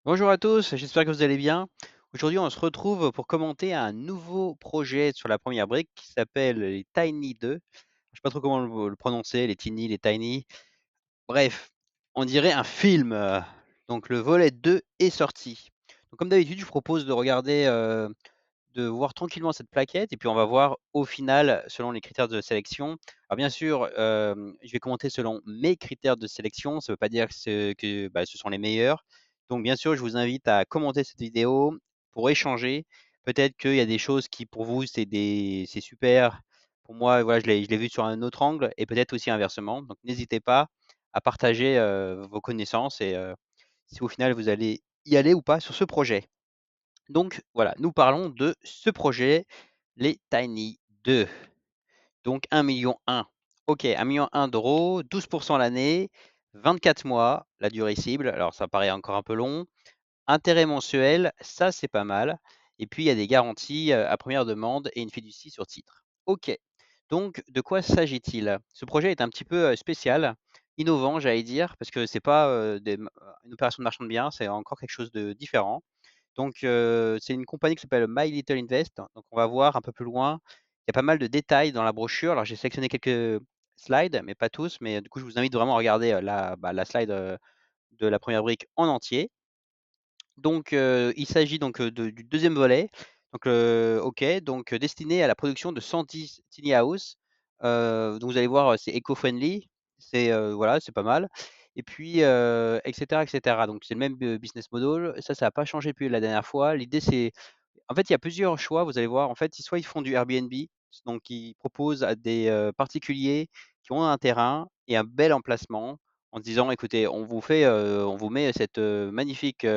Bonjour à tous, j'espère que vous allez bien. Aujourd'hui, on se retrouve pour commenter un nouveau projet sur la première brique qui s'appelle les Tiny 2. Je sais pas trop comment le prononcer, les Tiny, les Tiny. Bref, on dirait un film. Donc le volet 2 est sorti. Donc comme d'habitude, je vous propose de regarder, de voir tranquillement cette plaquette et puis on va voir au final selon les critères de sélection. Alors bien sûr, je vais commenter selon mes critères de sélection, ça ne veut pas dire que ce sont les meilleurs. Donc bien sûr, je vous invite à commenter cette vidéo pour échanger. Peut-être qu'il y a des choses qui pour vous c'est super. Pour moi, voilà, je l'ai vu sur un autre angle et peut-être aussi inversement. Donc n'hésitez pas à partager, vos connaissances et si au final vous allez y aller ou pas sur ce projet. Donc voilà, nous parlons de ce projet, les Tiny 2. Donc 1 million 1. OK, 1 million 1 d'euros, 12% l'année, 24 mois, la durée cible. Alors ça paraît encore un peu long. Intérêt mensuel, ça c'est pas mal. Et puis il y a des garanties à première demande et une fiducie sur titre. OK. Donc de quoi s'agit-il? Ce projet est un petit peu spécial, innovant, j'allais dire, parce que c'est pas une opération de marchand de biens, c'est encore quelque chose de différent. Donc, c'est une compagnie qui s'appelle My Little Invest. Donc, on va voir un peu plus loin. Il y a pas mal de détails dans la brochure. Alors, j'ai sélectionné quelques slides, mais pas tous. Mais du coup, je vous invite vraiment à regarder la slide de la première brique en entier. Donc, il s'agit donc du deuxième volet. Donc, OK, donc destiné à la production de 110 tiny house. Donc, vous allez voir, c'est éco-friendly. C'est voilà, c'est pas mal. Et puis, et cetera, et cetera. Donc, c'est le même business model. Ça n'a pas changé depuis la dernière fois. L'idée, c'est en fait, il y a plusieurs choix, vous allez voir. En fait, soit ils font du Airbnb, donc ils proposent à des, particuliers qui ont un terrain et un bel emplacement en se disant: «Écoutez, on vous met cette, magnifique,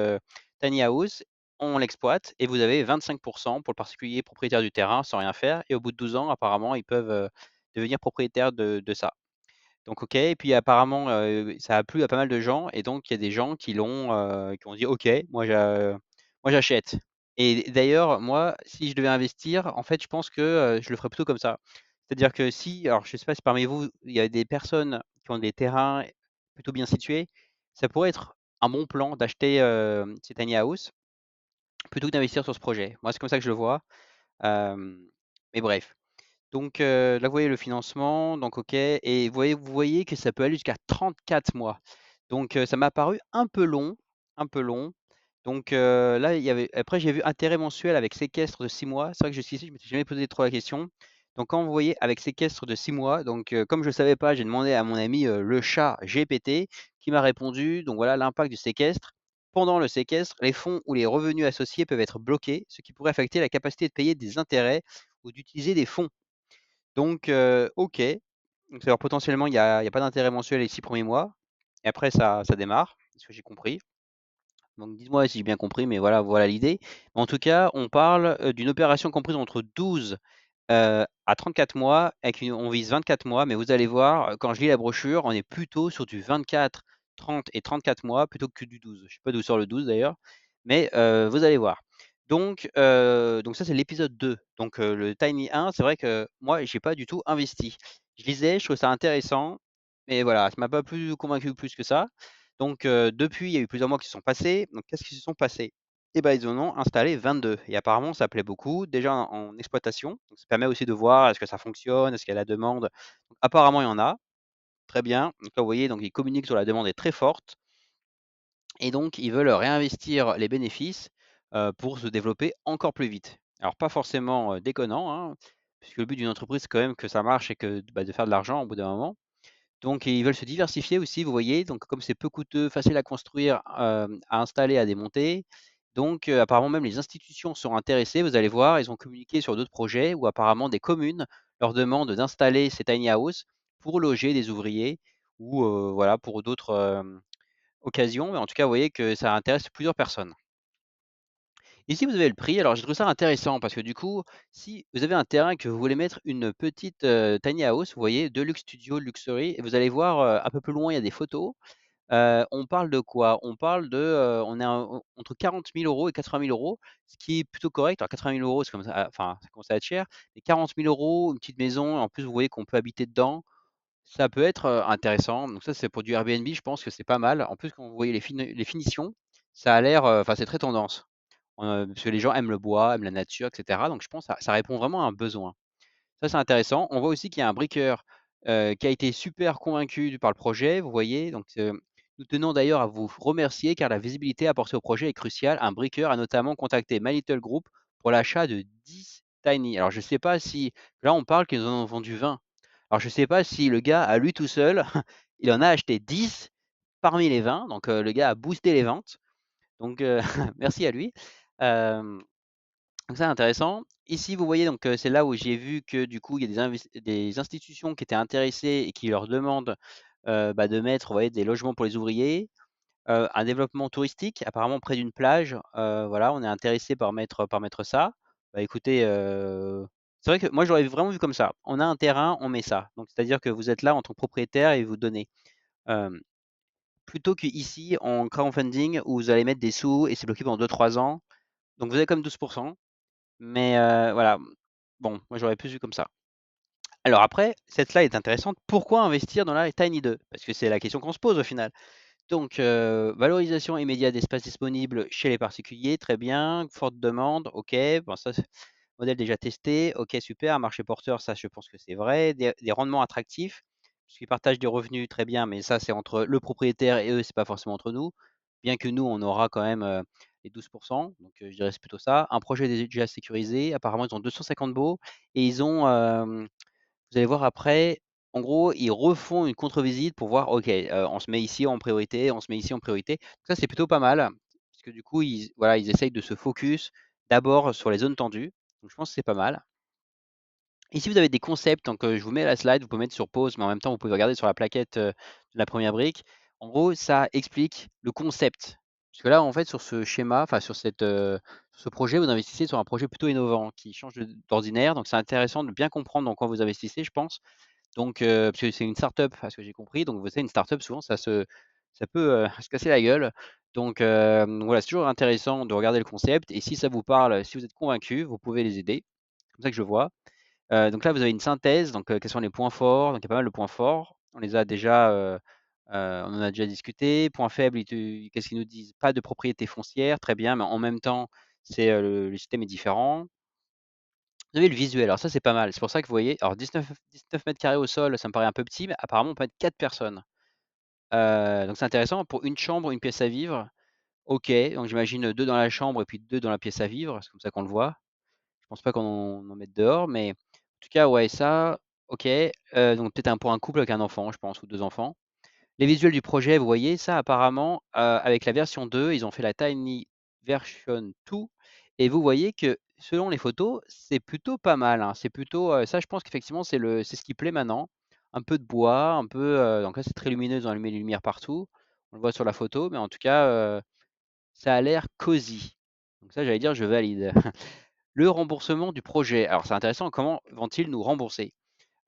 tiny house, on l'exploite et vous avez 25 pour le particulier propriétaire du terrain sans rien faire et au bout de 12 ans, apparemment, ils peuvent, devenir propriétaires de ça». Donc OK et puis apparemment, ça a plu à pas mal de gens et donc il y a des gens qui ont dit: «OK, moi j'achète» et d'ailleurs, moi, si je devais investir, en fait, je pense que, je le ferais plutôt comme ça. C'est-à-dire que si alors je ne sais pas si parmi vous, il y a des personnes qui ont des terrains plutôt bien situés, ça pourrait être un bon plan d'acheter, ces tiny house plutôt que d'investir sur ce projet. Moi, c'est comme ça que je le vois, hem, mais bref. Donc, là, vous voyez le financement, donc OK et vous voyez que ça peut aller jusqu'à 34 mois. Donc, ça m'a paru un peu long, un peu long. Donc, là, il y avait après j'ai vu intérêt mensuel avec séquestre de 6 mois. C'est vrai que jusqu'ici, je ne m'étais jamais posé trop la question. Donc quand vous voyez avec séquestre de 6 mois, donc, comme je ne savais pas, j'ai demandé à mon ami, le chat GPT qui m'a répondu. Donc voilà l'impact du séquestre. Pendant le séquestre, les fonds ou les revenus associés peuvent être bloqués, ce qui pourrait affecter la capacité de payer des intérêts ou d'utiliser des fonds. Donc, OK. Donc alors potentiellement, il y a pas d'intérêt mensuel les 6 premiers mois et après ça démarre, ce que j'ai compris. Donc dites-moi si j'ai bien compris, mais voilà l'idée. En tout cas, on parle, d'une opération comprise entre 12, à 34 mois avec une on vise 24 mois, mais vous allez voir, quand je lis la brochure, on est plutôt sur du 24, 30 et 34 mois plutôt que du 12. Je sais pas d'où sort le 12 d'ailleurs, mais vous allez voir. Donc ça, c'est l'épisode 2. Donc le Tiny 1, c'est vrai que moi, j'ai pas du tout investi. Je lisais, je trouvais ça intéressant, mais voilà, ça m'a pas plus convaincu plus que ça. Donc depuis, il y a eu plusieurs mois qui se sont passés. Donc qu'est-ce qui se sont passés? Et ben, ils en ont installé 22 et apparemment ça plaît beaucoup. Déjà en exploitation, donc ça permet aussi de voir est-ce que ça fonctionne, est-ce qu'il y a la demande? Donc apparemment il y en a, très bien. Donc là vous voyez, donc ils communiquent sur la demande est très forte et donc ils veulent réinvestir les bénéfices, pour se développer encore plus vite. Alors pas forcément, déconnant, hein, puisque le but d'une entreprise c'est quand même que ça marche et que, bah, de faire de l'argent au bout d'un moment. Donc ils veulent se diversifier aussi, vous voyez? Donc comme c'est peu coûteux, facile à construire, à installer, à démonter, donc apparemment même les institutions sont intéressées. Vous allez voir, ils ont communiqué sur d'autres projets où apparemment des communes leur demandent d'installer ces tiny house pour loger des ouvriers ou voilà pour d'autres, occasions. Mais en tout cas, vous voyez que ça intéresse plusieurs personnes. Ici, vous avez le prix. Alors j'ai trouvé ça intéressant parce que du coup, si vous avez un terrain que vous voulez mettre une petite, tiny house, vous voyez, Deluxe Studio Luxury et vous allez voir, un peu plus loin, il y a des photos. On parle de quoi? On parle de, on est entre 40 000 € et 80 000 €, ce qui est plutôt correct. Alors 80 000 €, c'est comme ça enfin, ça commence à être cher, mais 40 000 €, une petite maison, en plus, vous voyez qu'on peut habiter dedans, ça peut être, intéressant. Donc ça, c'est pour du Airbnb, je pense que c'est pas mal. En plus, quand vous voyez les finitions, Ça a l'air, enfin, c'est très tendance, parce que les gens aiment le bois, aiment la nature et cetera, donc je pense que ça répond vraiment à un besoin. Ça, c'est intéressant. On voit aussi qu'il y a un briqueur, qui a été super convaincu par le projet, vous voyez? Donc, nous tenons d'ailleurs à vous remercier car la visibilité apportée au projet est cruciale. Un briqueur a notamment contacté My Little Group pour l'achat de 10 Tiny. Alors je ne sais pas si là, on parle qu'ils en ont vendu 20. Alors je ne sais pas si le gars, à lui tout seul, il en a acheté 10 parmi les 20, donc le gars a boosté les ventes. Donc merci à lui. Hem Donc ça, intéressant. Ici, vous voyez, donc c'est là où j'ai vu que du coup, il y a des institutions qui étaient intéressées et qui leur demandent, bah, de mettre, vous voyez, des logements pour les ouvriers, un développement touristique, apparemment près d'une plage, voilà, on est intéressé par mettre ça. Bah, écoutez, c'est vrai que moi, j'aurais vraiment vu comme ça. On a un terrain, on met ça. Donc c'est-à-dire que vous êtes là en tant que propriétaire et vous donnez. Hem, Plutôt qu'ici en crowdfunding où vous allez mettre des sous et c'est bloqué pendant 2 3 ans. Donc vous avez comme 12. Mais voilà, bon, moi j'aurais plus vu comme ça. Alors après, cette slide est intéressante. Pourquoi investir dans la Tiny 2? Parce que c'est la question qu'on se pose au final. Donc, valorisation immédiate d'espace disponible chez les particuliers, très bien. Forte demande, OK. Bon, ça, c'est modèle déjà testé, OK, super. Marché porteur, ça, je pense que c'est vrai. Des rendements attractifs, puisqu'ils partagent des revenus, très bien, mais ça, c'est entre le propriétaire et eux, c'est pas forcément entre nous. Bien que nous, on aura quand même les 12. Donc, je dirais c'est plutôt ça. Un projet déjà sécurisé. Apparemment, ils ont 250 baux et ils ont, vous allez voir après, en gros, ils refont une contre-visite pour voir, OK, on se met ici en priorité, on se met ici en priorité. Ça, c'est plutôt pas mal, parce que du coup, voilà, ils essayent de se focus d'abord sur les zones tendues. Donc je pense que c'est pas mal. Ici, vous avez des concepts, donc je vous mets la slide, vous pouvez mettre sur pause, mais en même temps, vous pouvez regarder sur la plaquette, de la première brique. En gros, ça explique le concept. Parce que là, en fait, sur ce schéma, enfin sur ce projet, vous investissez sur un projet plutôt innovant qui change d'ordinaire. Donc c'est intéressant de bien comprendre dans quoi vous investissez, je pense. Donc, parce que c'est une start-up à ce que j'ai compris, donc vous savez une start-up souvent ça peut, se casser la gueule. Donc, voilà, c'est toujours intéressant de regarder le concept et si ça vous parle, si vous êtes convaincu, vous pouvez les aider. C'est comme ça que je vois. Donc là, vous avez une synthèse, donc, quels sont les points forts? Donc il y a pas mal de points forts. On les a déjà, on en a déjà discuté. Points faibles, qu'est-ce qu'ils nous disent? Pas de propriété foncière, très bien, mais en même temps, le système est différent. Vous avez le visuel, alors ça, c'est pas mal. C'est pour ça que vous voyez, alors 19 mètres carrés au sol, ça me paraît un peu petit, mais apparemment, on peut être 4 personnes. Donc c'est intéressant pour une chambre, une pièce à vivre. OK, donc j'imagine, 2 dans la chambre et puis 2 dans la pièce à vivre, c'est comme ça qu'on le voit. Je pense pas qu'on en mette dehors, mais en tout cas, ouais, ça, OK. Donc peut-être pour un couple avec un enfant, je pense, ou 2 enfants. Les visuels du projet, vous voyez, ça apparemment, avec la version 2, ils ont fait la Tiny version 2 et vous voyez que selon les photos, c'est plutôt pas mal, hein. C'est plutôt, ça je pense qu'effectivement c'est ce qui plaît maintenant. Un peu de bois, un peu, donc là c'est très lumineux, ils ont allumé les lumières partout. On le voit sur la photo, mais en tout cas, ça a l'air cosy. Donc ça, j'allais dire, je valide. Le remboursement du projet. Alors c'est intéressant, comment vont-ils nous rembourser?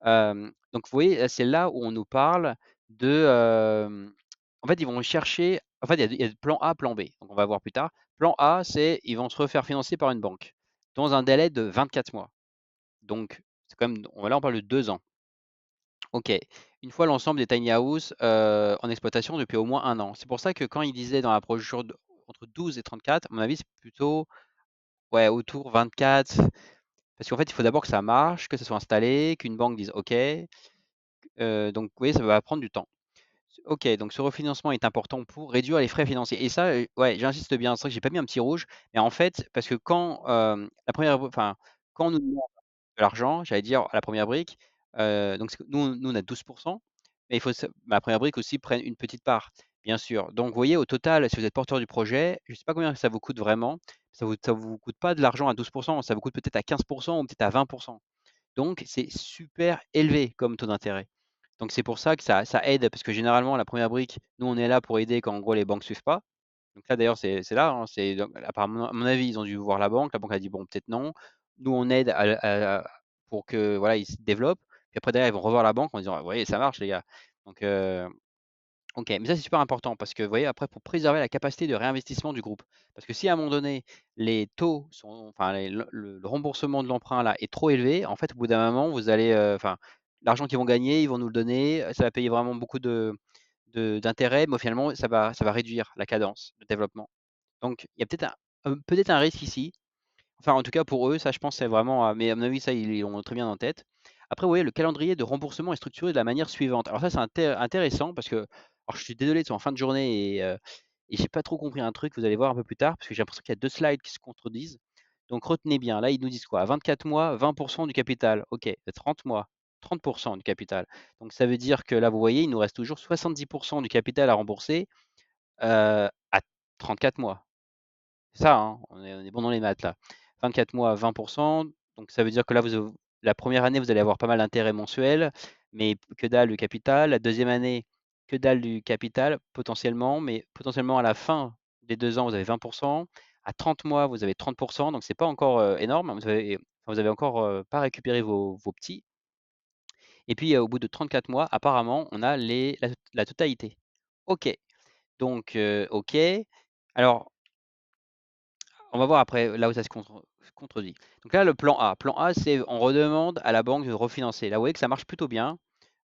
Donc vous voyez, c'est là où on nous parle de, en fait, ils vont chercher en fait, il y a plan A, plan B, donc on va voir plus tard. Plan A, c'est ils vont se refaire financer par une banque dans un délai de 24 mois. Donc c'est quand même là, on parle de 2 ans. OK. Une fois l'ensemble des tiny house, en exploitation depuis au moins 1 an. C'est pour ça que quand ils disaient dans la brochure entre 12 et 34, à mon avis, c'est plutôt, ouais, autour 24, parce qu'en fait, il faut d'abord que ça marche, que ça soit installé, qu'une banque dise OK. Donc vous voyez, ça va prendre du temps. OK, donc ce refinancement est important pour réduire les frais financiers et ça, ouais, j'insiste bien. C'est vrai que j'ai pas mis un petit rouge, mais en fait, parce que quand, la première enfin, quand on nous demande de l'argent, j'allais dire à la première brique, donc c'est que nous on a 12, mais il faut la première brique aussi prenne une petite part, bien sûr. Donc vous voyez, au total, si vous êtes porteur du projet, je ne sais pas combien ça vous coûte vraiment, ça vous coûte pas de l'argent à 12, ça vous coûte peut-être à 15 ou peut-être à 20. Donc c'est super élevé comme taux d'intérêt. Donc c'est pour ça que ça aide parce que généralement la première brique, nous on est là pour aider quand en gros les banques suivent pas. Donc là d'ailleurs c'est là, hein, c'est donc apparemment à mon avis ils ont dû voir la banque a dit: «Bon peut-être non». Nous on aide pour que voilà, ils se développent. Puis après derrière ils vont revoir la banque en disant: «Vous voyez ça marche les gars». Donc OK, mais ça, c'est super important parce que, vous voyez, après, pour préserver la capacité de réinvestissement du groupe. Parce que si à un moment donné, les taux sont enfin, le remboursement de l'emprunt là est trop élevé, en fait, au bout d'un moment, vous allez, enfin, l'argent qu'ils vont gagner, ils vont nous le donner, ça va payer vraiment beaucoup d'intérêts, mais finalement, ça va réduire la cadence de développement. Donc, il y a peut-être un risque ici. Enfin, en tout cas, pour eux, ça, je pense, c'est vraiment. Mais à mon avis, ça, ils l'ont très bien en tête. Après, vous voyez, le calendrier de remboursement est structuré de la manière suivante. Alors, ça, c'est intéressant parce que. Alors, je suis désolé, c'est en fin de journée et j'ai pas trop compris un truc. Vous allez voir un peu plus tard parce que j'ai l'impression qu'il y a deux slides qui se contredisent. Donc, retenez bien. Là, ils nous disent quoi? 24 mois, 20% du capital. OK. 30 mois, 30% du capital. Donc, ça veut dire que là, vous voyez, il nous reste toujours 70% du capital à rembourser à 34 mois. C'est ça, hein, on est bon dans les maths là. 24 mois à 20%, donc ça veut dire que là, la première année, vous allez avoir pas mal d'intérêts mensuels, mais que dalle du capital. La deuxième année, que dalle du capital, potentiellement, mais potentiellement à la fin des 2 ans, vous avez 20%. À 30 mois, vous avez 30%, donc c'est pas encore énorme. Vous avez encore pas récupéré vos petits. Et puis, au bout de 34 mois, apparemment, on a la totalité. OK. Donc, OK. Alors, on va voir après là où ça se contredit. Donc là, le plan A. Plan A, c'est on redemande à la banque de refinancer. Là, vous voyez que ça marche plutôt bien.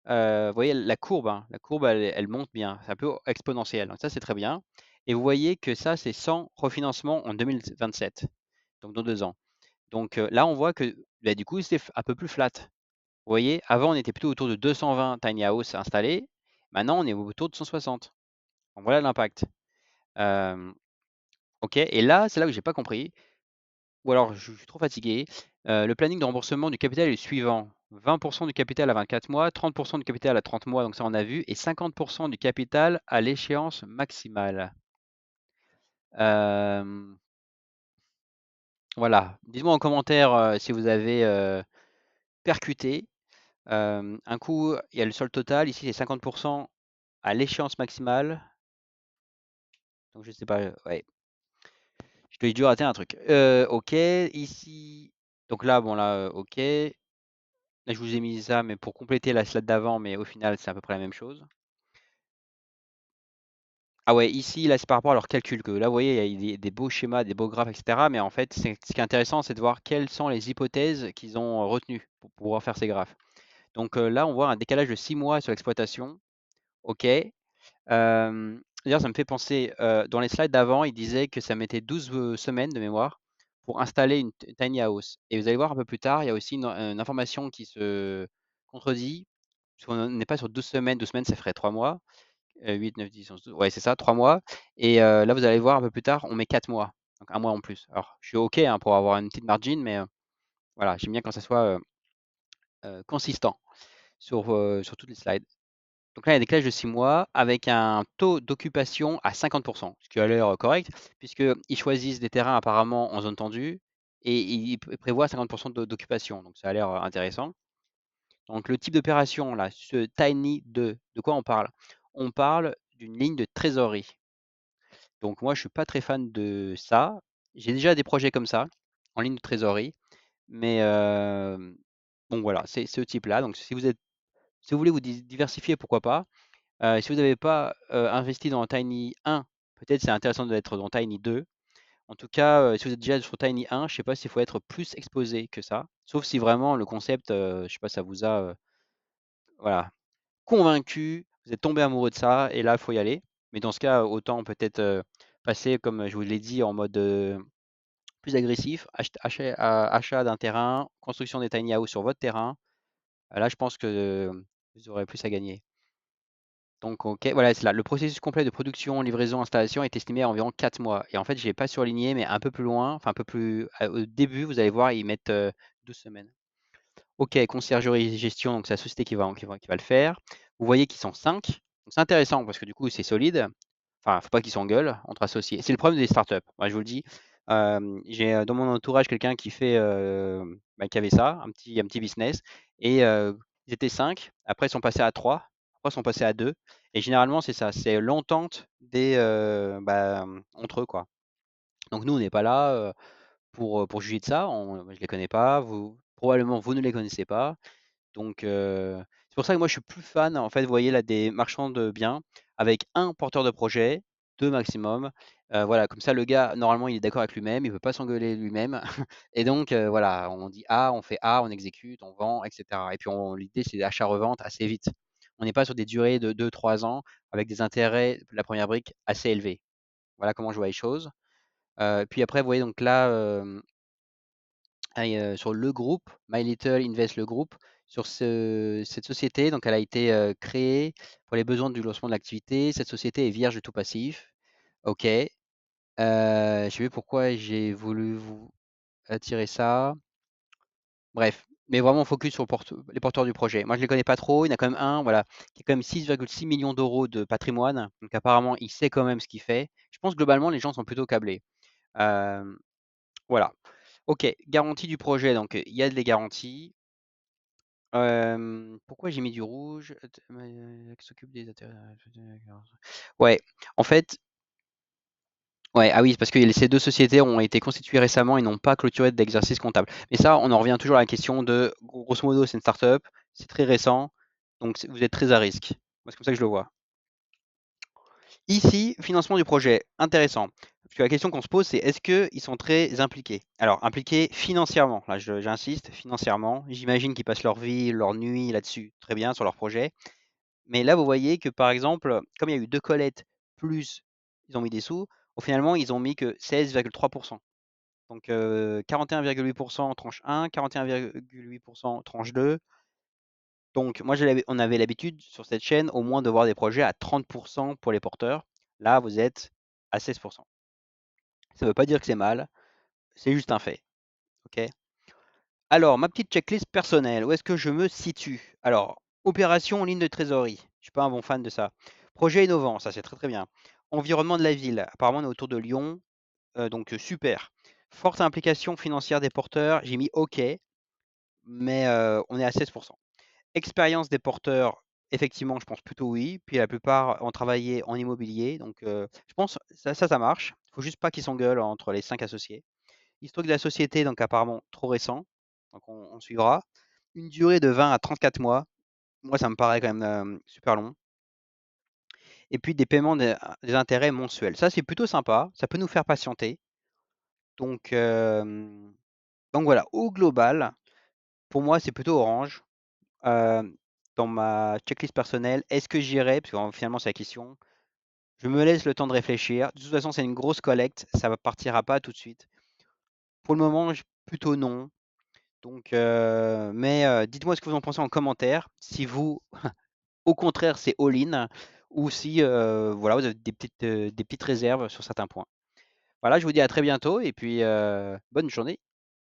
Vous voyez la courbe, hein, la courbe, elle monte bien. C'est un peu exponentiel. Donc ça, c'est très bien. Et vous voyez que ça, c'est sans refinancement en 2027, donc dans 2 ans. Donc là, on voit que bah, du coup, c'est un peu plus flat. Vous voyez, avant, on était plutôt autour de 220 tiny house installés. Maintenant, on est autour de 160. Donc voilà l'impact. OK. Et là, c'est là que j'ai pas compris. Ou alors je suis trop fatigué. Le planning de remboursement du capital est le suivant: 20% du capital à 24 mois, 30% du capital à 30 mois, donc ça on a vu, et 50% du capital à l'échéance maximale. Hem, voilà. Dites-moi en commentaire, si vous avez, percuté. Un coup, il y a le solde total, ici c'est 50% à l'échéance maximale, donc je sais pas, ouais, j'ai dû rater un truc. OK, ici donc là, bon là, OK. Là, je vous ai mis ça, mais pour compléter la slide d'avant, mais au final, c'est à peu près la même chose. Ah ouais, ici, là, c'est par rapport à leurs calculs que là, vous voyez, il y a des beaux schémas, des beaux graphes, etc. Mais en fait, ce qui est intéressant, c'est de voir quelles sont les hypothèses qu'ils ont retenues pour pouvoir faire ces graphes. Donc là, on voit un décalage de 6 mois sur l'exploitation. OK. D'ailleurs, ça me fait penser, dans les slides d'avant, il disait que ça mettait 12 semaines de mémoire pour installer une tiny house. Et vous allez voir un peu plus tard, il y a aussi une information qui se contredit. Parce qu'on n'est pas sur 12 semaines. 12 semaines, ça ferait 3 mois. 8, 9, 10, 11, 12. Ouais, c'est ça, 3 mois. Et là, vous allez voir un peu plus tard, on met 4 mois. Donc un mois en plus. Alors, je suis OK hein, pour avoir une petite margin, mais voilà, j'aime bien quand ça soit consistant sur toutes les slides. Donc là, il y a des décalage de 6 mois avec un taux d'occupation à 50%, ce qui a l'air correct, puisqu'ils choisissent des terrains apparemment en zone tendue et ils prévoient 50% d'occupation. Donc ça a l'air intéressant. Donc le type d'opération, là, ce Tiny 2, de quoi on parle? On parle d'une ligne de trésorerie. Donc moi, je suis pas très fan de ça. J'ai déjà des projets comme ça, en ligne de trésorerie, mais bon voilà, c'est ce type-là. Donc si vous voulez vous diversifier, pourquoi pas. Si vous n'avez pas investi dans Tiny 1, peut-être c'est intéressant d'être dans Tiny 2. En tout cas, si vous êtes déjà sur Tiny 1, je ne sais pas s'il faut être plus exposé que ça. Sauf si vraiment le concept, je ne sais pas, ça vous a voilà, convaincu, vous êtes tombé amoureux de ça et là, il faut y aller. Mais dans ce cas, autant peut-être passer, comme je vous l'ai dit, en mode plus agressif, achat d'un terrain, construction des tiny house sur votre terrain. Là, je pense que vous aurez plus à gagner. Donc, OK, voilà, c'est là. Le processus complet de production, livraison, installation est estimé à environ 4 mois. Et en fait, je l'ai pas surligné, mais un peu plus loin, enfin un peu plus au début, vous allez voir, ils mettent 12 semaines. OK, conciergerie et gestion, donc c'est la société qui va le faire. Vous voyez qu'ils sont 5. Donc c'est intéressant parce que du coup, c'est solide. Enfin, faut pas qu'ils s'engueulent entre associés. C'est le problème des startups. Moi, je vous le dis. J'ai dans mon entourage quelqu'un qui avait ça, un petit business. Et ils étaient 5. Après, ils sont passés à 3. Après, ils sont passés à 2. Et généralement, c'est ça. C'est l'entente entre eux, quoi. Donc nous, on n'est pas là pour juger de ça. Je ne les connais pas. Probablement, vous ne les connaissez pas. Donc, c'est pour ça que moi, je suis plus fan, en fait, vous voyez là, des marchands de biens avec un porteur de projet, 2 maximum. Voilà, comme ça, le gars, normalement, il est d'accord avec lui-même, il ne veut pas s'engueuler lui-même. Et donc, voilà, on dit A, on fait A, on exécute, on vend, et cetera. Et puis, l'idée, c'est d'achat-revente assez vite. On n'est pas sur des durées de 2, 3 ans avec des intérêts, la première brique, assez élevés. Voilà comment je vois les choses. Puis après, vous voyez donc là, sur le groupe, My Little Invest le groupe, sur cette société, donc elle a été créée pour les besoins du lancement de l'activité. Cette société est vierge de tout passif. OK. Je sais plus pourquoi j'ai voulu vous attirer ça. Bref, mais vraiment focus sur les porteurs du projet. Moi, je ne les connais pas trop. Il y en a quand même un, voilà, qui a quand même 6,6 millions d'euros de patrimoine. Donc apparemment, il sait quand même ce qu'il fait. Je pense globalement, les gens sont plutôt câblés. Euh, voilà. OK, garantie du projet. Donc il y a des garanties. Pourquoi j'ai mis du rouge? Qui s'occupe des intérêts. Ouais, en fait, ouais, ah oui, parce que ces deux sociétés ont été constituées récemment et n'ont pas clôturé d'exercice comptable. Mais ça, on en revient toujours à la question de, grosso modo, c'est une start-up, c'est très récent, donc vous êtes très à risque. Moi, c'est comme ça que je le vois. Ici, financement du projet, intéressant. Parce que la question qu'on se pose, c'est est-ce qu'ils sont très impliqués? Alors, impliqués financièrement, là j'insiste, financièrement. J'imagine qu'ils passent leur vie, leur nuit là-dessus, très bien, sur leur projet. Mais là, vous voyez que par exemple, comme il y a eu 2 collectes, plus ils ont mis des sous, au finalement, ils ont mis que 16,3%. Donc 41,8% tranche 1, 41,8% tranche 2. Donc moi, on avait l'habitude sur cette chaîne au moins de voir des projets à 30% pour les porteurs. Là, vous êtes à 16%. Ça ne veut pas dire que c'est mal, c'est juste un fait. OK? Alors, ma petite checklist personnelle, où est-ce que je me situe? Alors, opération ligne de trésorerie, je ne suis pas un bon fan de ça. Projet innovant, ça c'est très très bien. Environnement de la ville, apparemment on est autour de Lyon, donc super. Forte implication financière des porteurs, j'ai mis OK, mais on est à 16%. Expérience des porteurs, effectivement, je pense plutôt oui. Puis la plupart ont travaillé en immobilier, donc je pense ça marche. Il faut juste pas qu'ils s'engueulent entre les 5 associés. Historique de la société, donc apparemment trop récent, donc on suivra. Une durée de 20 à 34 mois, moi ça me paraît quand même super long. Et puis des paiements des intérêts mensuels. Ça c'est plutôt sympa, ça peut nous faire patienter. Donc, donc voilà, au global, pour moi c'est plutôt orange. Dans ma checklist personnelle, est-ce que j'irai? Parce que finalement c'est la question. Je me laisse le temps de réfléchir. De toute façon, c'est une grosse collecte, ça ne partira pas tout de suite. Pour le moment, plutôt non. Donc, mais dites-moi ce que vous en pensez en commentaire. Si vous, au contraire, c'est all-in ou si voilà, vous avez des petites réserves sur certains points. Voilà, je vous dis à très bientôt et puis bonne journée.